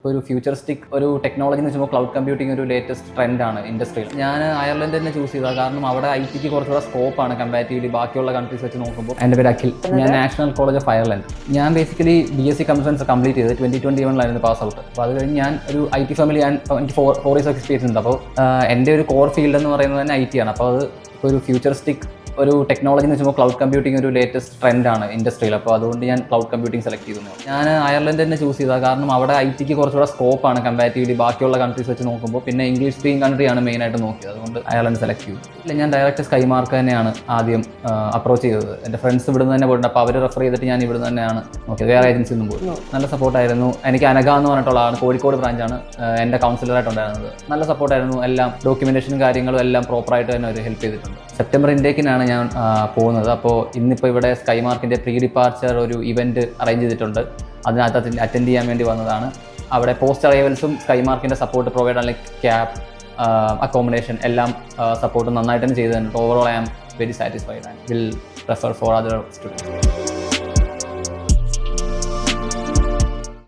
ഒരു ഫ്യൂച്ചറിസ്റ്റിക് ഒരു ടെക്നോളജി എന്ന് വെച്ചാൽ ക്ലൗഡ് കമ്പ്യൂട്ടിംഗ് ഒരു ലേറ്റസ്റ്റ് ട്രെൻഡാണ് ഇൻഡസ്ട്രിയിൽ. ഞാൻ അയർലൻഡ് തന്നെ ചൂസ് ചെയ്തത് കാരണം അവിടെ IT കുറച്ചുകൂടെ സ്കോപ്പാണ് കമ്പാരിറ്റീവ്ലി ബാക്കിയുള്ള കൺട്രീസ് വെച്ച് നോക്കുമ്പോൾ. എൻ്റെ പേര് അഖിൽ, ഞാൻ നാഷണൽ കോളേജ് ഓഫ് അയർലൻഡ്. ഞാൻ basically BSc computer science complete ചെയ്ത് 2021 പാസ് ഔട്ട്. അപ്പോൾ അത് കഴിഞ്ഞ് ഞാൻ ഒരു IT ഫാമിലി, എനിക്ക് 4 years എക്സ്പീരിയൻസ് ഉണ്ട്. അപ്പോൾ എൻ്റെ ഒരു കോർ ഫീൽഡ് എന്ന് പറയുന്നത് തന്നെ IT ആണ്. അപ്പോൾ അത് ഒരു ഫ്യൂച്ചറിസ്റ്റിക് ഒരു ടെക്നോളജി എന്ന് വെച്ചാൽ ക്ലൗഡ് കമ്പ്യൂട്ടിംഗ് ഒരു ലേറ്റസ്റ്റ് ട്രെൻഡാണ് ഇൻഡസ്ട്രിയിൽ. അപ്പോൾ അതുകൊണ്ട് ഞാൻ ക്ലൗഡ് കമ്പ്യൂട്ടിംഗ് സെലക്ട് ചെയ്തു. ഞാൻ അയർലൻഡ് തന്നെ ചൂസ് ചെയ്തത് കാരണം അവിടെ IT കുറച്ചുകൂടെ സ്കോപ്പാണ് കമ്പാരിറ്റീവ്ലി ബാക്കിയുള്ള കൺട്രീസ് വെച്ച് നോക്കുമ്പോൾ. പിന്നെ ഇംഗ്ലീഷ് സ്പീക്കിംഗ് കൺട്രിയാണ് മെയിനായിട്ട് നോക്കിയത്, അതുകൊണ്ട് അയർലൻഡ് സെലക്ട് ചെയ്തു. ഇല്ല, ഞാൻ ഡയറക്റ്റ് സ്കൈമാർക്ക് തന്നെയാണ് ആദ്യം അപ്രോച്ച് ചെയ്തത്. എൻ്റെ ഫ്രണ്ട്സ് ഇവിടുന്ന് തന്നെ പോയിട്ടുണ്ട്. അപ്പോൾ അവർ റെഫർ ചെയ്തിട്ട് ഞാൻ ഇവിടുന്ന് തന്നെയാണ് നോക്കിയത്, വേറെ ഏജൻസി ഒന്നും പോയി. നല്ല സപ്പോർട്ടായിരുന്നു. എനിക്ക് അനഘ എന്ന് പറഞ്ഞിട്ടുള്ള ആളാണ്, കോഴിക്കോട് ബ്രാഞ്ചാണ് എൻ്റെ കൗൺസിലറായിട്ടുണ്ടായിരുന്നത്. നല്ല സപ്പോർട്ടായിരുന്നു. എല്ലാം ഡോക്യുമെൻറ്റേഷനും കാര്യങ്ങളും എല്ലാം പ്രോപ്പറായിട്ട് തന്നെ അവർ ഹെൽപ്പ് ചെയ്തിട്ടുണ്ട്. സെപ്റ്റംബർ ഇൻടേക്കിനാണ് ഞാൻ പോകുന്നത്. അപ്പോൾ ഇന്നിപ്പോൾ ഇവിടെ സ്കൈമാർക്കിൻ്റെ പ്രീ ഡിപ്പാർച്ചർ ഒരു ഇവൻറ്റ് അറേഞ്ച് ചെയ്തിട്ടുണ്ട്. അതിനകത്ത് അറ്റൻഡ് ചെയ്യാൻ വേണ്ടി വന്നതാണ്. അവിടെ പോസ്റ്റ് അറൈവൽസും സ്കൈമാർക്കിൻ്റെ സപ്പോർട്ട് പ്രൊവൈഡ്, അല്ലെങ്കിൽ ക്യാബ്, അക്കോമഡേഷൻ എല്ലാം സപ്പോർട്ട് നന്നായിട്ട് തന്നെ ചെയ്തു തന്നിട്ട്. Overall I am very satisfied and will refer for other students.